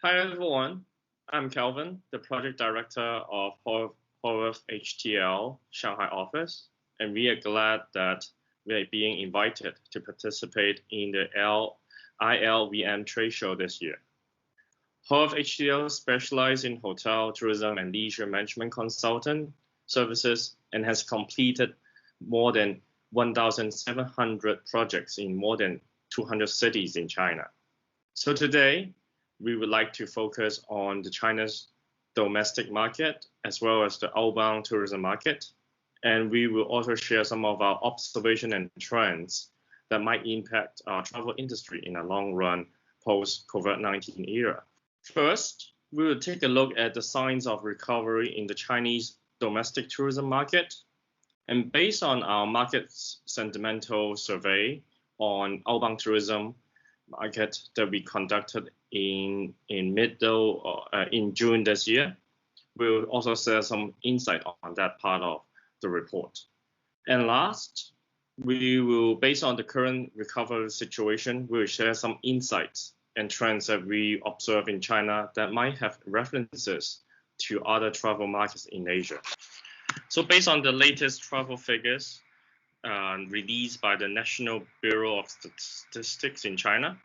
Hi everyone, I'm Kelvin, the project director of Horwath HTL Shanghai office, and we are glad that we are being invited to participate in the ILVM trade show this year. Horwath HTL specializes in hotel, tourism, and leisure management consultant services and has completed more than 1,700 projects in more than 200 cities in China. So today, we would like to focus on China's domestic market as well as the outbound tourism market. And we will also share some of our observations and trends that might impact our travel industry in the long run post-COVID-19 era. First, we will take a look at the signs of recovery in the Chinese domestic tourism market. And based on our market sentimental survey on outbound tourism market that we conducted in June this year, we'll also share some insight on that part of the report. And last, we will, based on the current recovery situation, we will share some insights and trends that we observe in China that might have references to other travel markets in Asia. So based on the latest travel figures released by the National Bureau of Statistics in China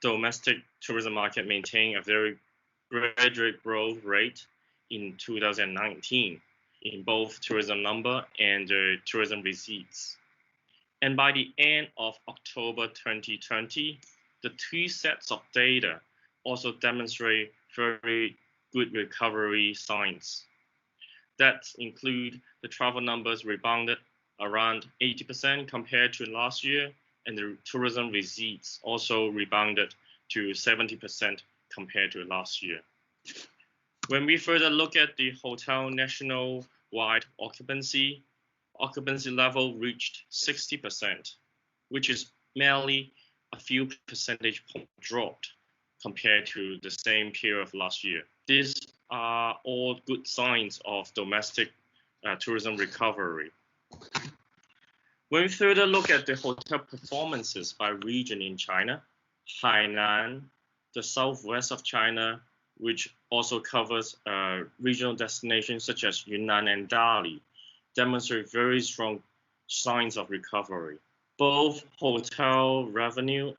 domestic tourism market maintained a very gradual growth rate in 2019 in both tourism number and tourism receipts. And by the end of October 2020, the two sets of data also demonstrate very good recovery signs. That include the travel numbers rebounded around 80% compared to last year, and the tourism receipts also rebounded to 70% compared to last year. When we further look at the hotel national-wide occupancy level reached 60%, which is merely a few percentage points dropped compared to the same period of last year. These are all good signs of domestic tourism recovery. When we further look at the hotel performances by region in China, Hainan, the southwest of China, which also covers regional destinations such as Yunnan and Dali, demonstrate very strong signs of recovery. Both hotel revenue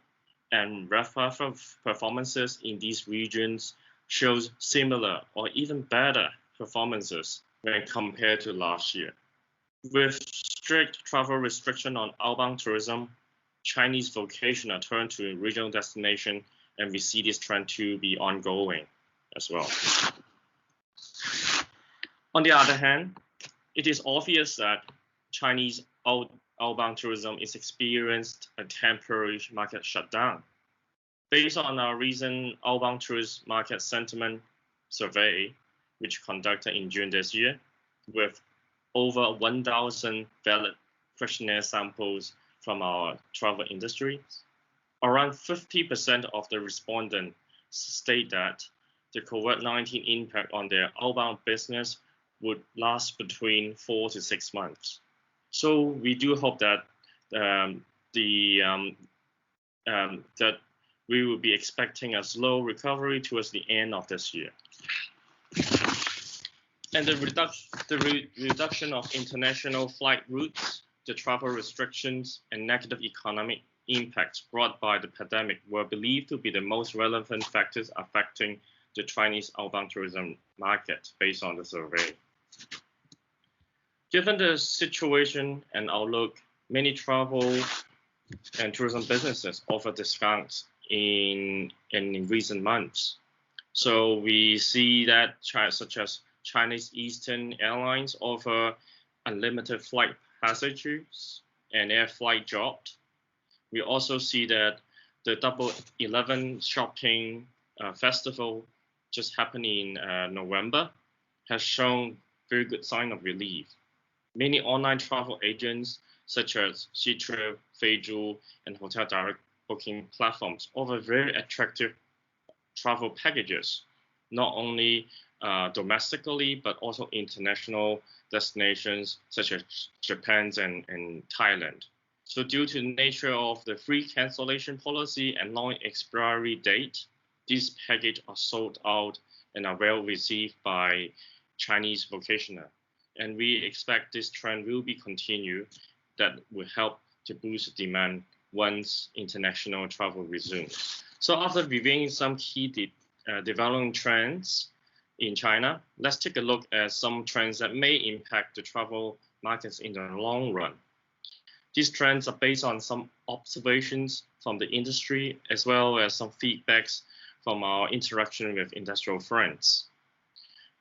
and RevPAR performances in these regions shows similar or even better performances when compared to last year. With strict travel restriction on outbound tourism, Chinese vocational turn to regional destination, and we see this trend to be ongoing as well. On the other hand, it is obvious that Chinese outbound tourism is experienced a temporary market shutdown. Based on our recent outbound tourist market sentiment survey, which conducted in June this year, with over 1,000 valid questionnaire samples from our travel industry, around 50% of the respondents state that the COVID-19 impact on their outbound business would last between 4 to 6 months. So we do hope that that we will be expecting a slow recovery towards the end of this year. And the reduction of international flight routes, the travel restrictions, and negative economic impacts brought by the pandemic were believed to be the most relevant factors affecting the Chinese outbound tourism market based on the survey. Given the situation and outlook, many travel and tourism businesses offer discounts in recent months. So we see that such as Chinese Eastern Airlines offer unlimited flight passages and air flight dropped. We also see that the Double 11 shopping festival just happened in November has shown very good sign of relief. Many online travel agents such as Ctrip, Feizhu, and hotel direct booking platforms offer very attractive travel packages, not only domestically, but also international destinations such as Japan and Thailand. So due to the nature of the free cancellation policy and long expiry date, these packages are sold out and are well received by Chinese vocational. And we expect this trend will be continued that will help to boost demand once international travel resumes. So after reviewing some key developing trends in China, let's take a look at some trends that may impact the travel markets in the long run. These trends are based on some observations from the industry as well as some feedbacks from our interaction with industrial friends.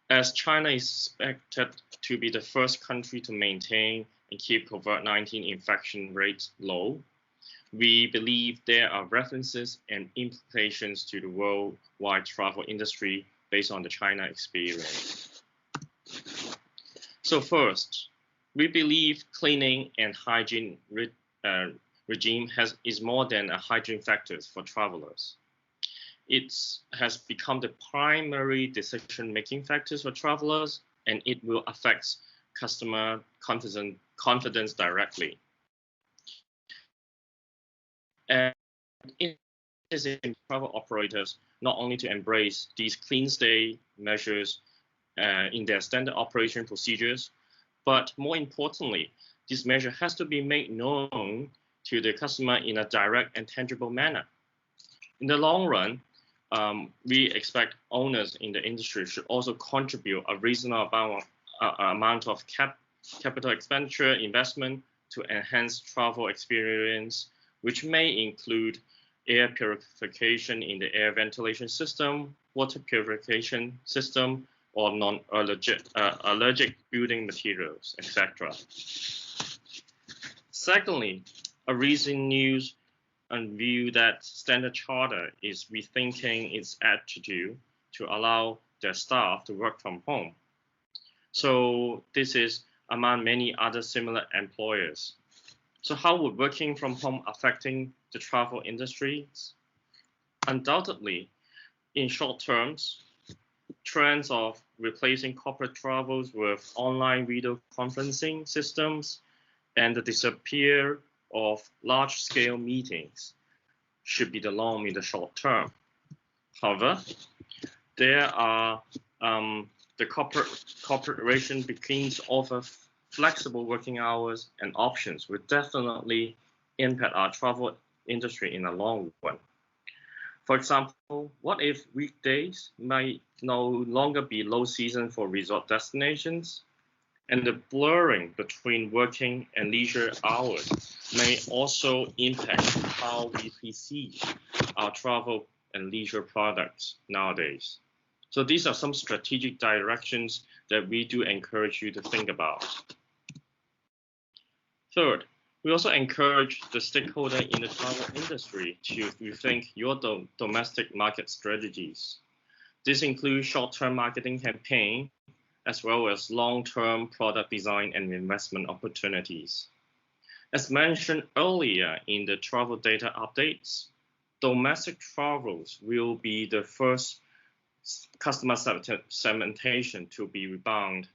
As China is expected to be the first country to maintain and keep COVID-19 infection rates low, we believe there are references and implications to the worldwide travel industry based on the China experience. So first, we believe cleaning and hygiene regime is more than a hygiene factor for travelers. It has become the primary decision-making factors for travelers, and it will affect customer confidence directly. And it is in travel operators not only to embrace these clean stay measures in their standard operation procedures, but more importantly, this measure has to be made known to the customer in a direct and tangible manner. In the long run, we expect owners in the industry should also contribute a reasonable amount of capital expenditure investment to enhance travel experience, which may include air purification in the air ventilation system, water purification system, or non-allergic building materials, etc. Secondly, a recent news and view that Standard Chartered is rethinking its attitude to allow their staff to work from home. So this is among many other similar employers. So how would working from home affecting the travel industry? Undoubtedly, in short terms, trends of replacing corporate travels with online video conferencing systems and the disappear of large-scale meetings should be the norm in the short term. However, there are the corporation begins to offer flexible working hours and options will definitely impact our travel industry in the long run. For example, what if weekdays might no longer be low season for resort destinations? And the blurring between working and leisure hours may also impact how we perceive our travel and leisure products nowadays. So these are some strategic directions that we do encourage you to think about. Third, we also encourage the stakeholder in the travel industry to rethink your domestic market strategies. This includes short-term marketing campaign, as well as long-term product design and investment opportunities. As mentioned earlier in the travel data updates, domestic travels will be the first customer segmentation to be rebound.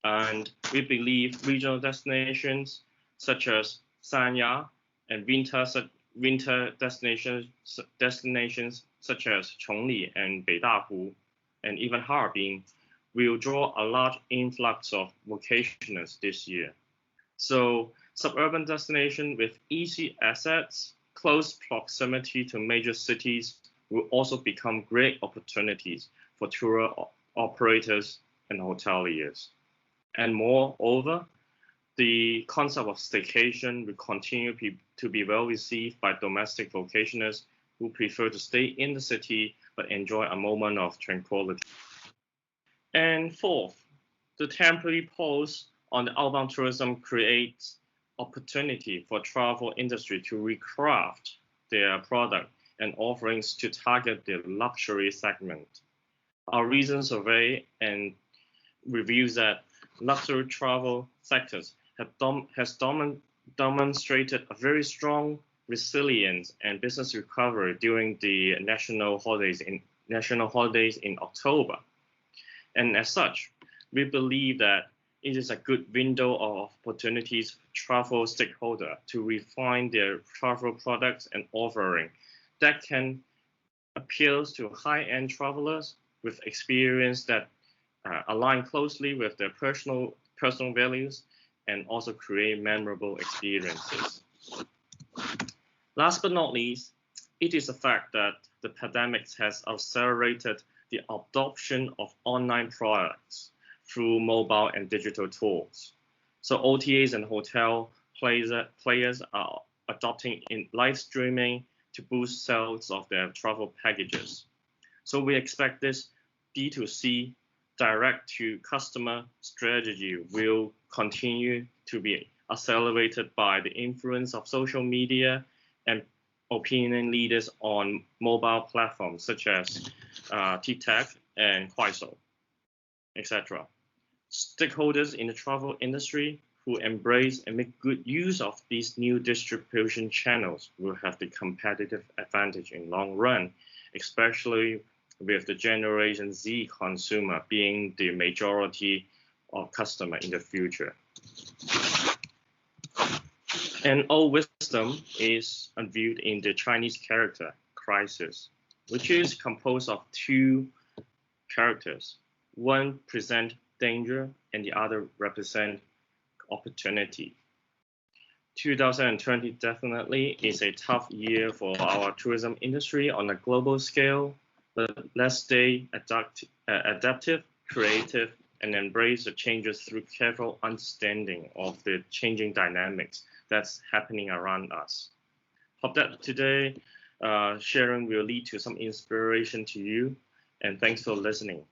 And we believe regional destinations such as Sanya and winter destinations such as Chongli and Beidahu and even Harbin will draw a large influx of vocationals this year. So suburban destinations with easy access, close proximity to major cities will also become great opportunities for tour operators and hoteliers. And moreover, the concept of staycation will continue to be well received by domestic vocationals who prefer to stay in the city but enjoy a moment of tranquility. And fourth, the temporary pause on the outbound tourism creates opportunity for travel industry to recraft their product and offerings to target the luxury segment. Our recent survey and reviews that luxury travel sectors has demonstrated a very strong resilience and business recovery during the national holidays in October. And as such, we believe that it is a good window of opportunities for travel stakeholders to refine their travel products and offering that can appeals to high-end travelers with experience that align closely with their personal values and also create memorable experiences. Last but not least, it is a fact that the pandemic has accelerated the adoption of online products through mobile and digital tools. So OTAs and hotel players are adopting in live streaming to boost sales of their travel packages. So we expect this D2C direct to customer strategy will continue to be accelerated by the influence of social media and opinion leaders on mobile platforms such as TikTok and Kuaishou, etc. Stakeholders in the travel industry who embrace and make good use of these new distribution channels will have the competitive advantage in long run, especially with the Generation Z consumer being the majority of customer in the future. And old wisdom is unveiled in the Chinese character crisis, which is composed of two characters. One present danger and the other represent opportunity. 2020 definitely is a tough year for our tourism industry on a global scale, but let's stay adaptive, creative, and embrace the changes through careful understanding of the changing dynamics that's happening around us. Hope that today sharing will lead to some inspiration to you, and thanks for listening.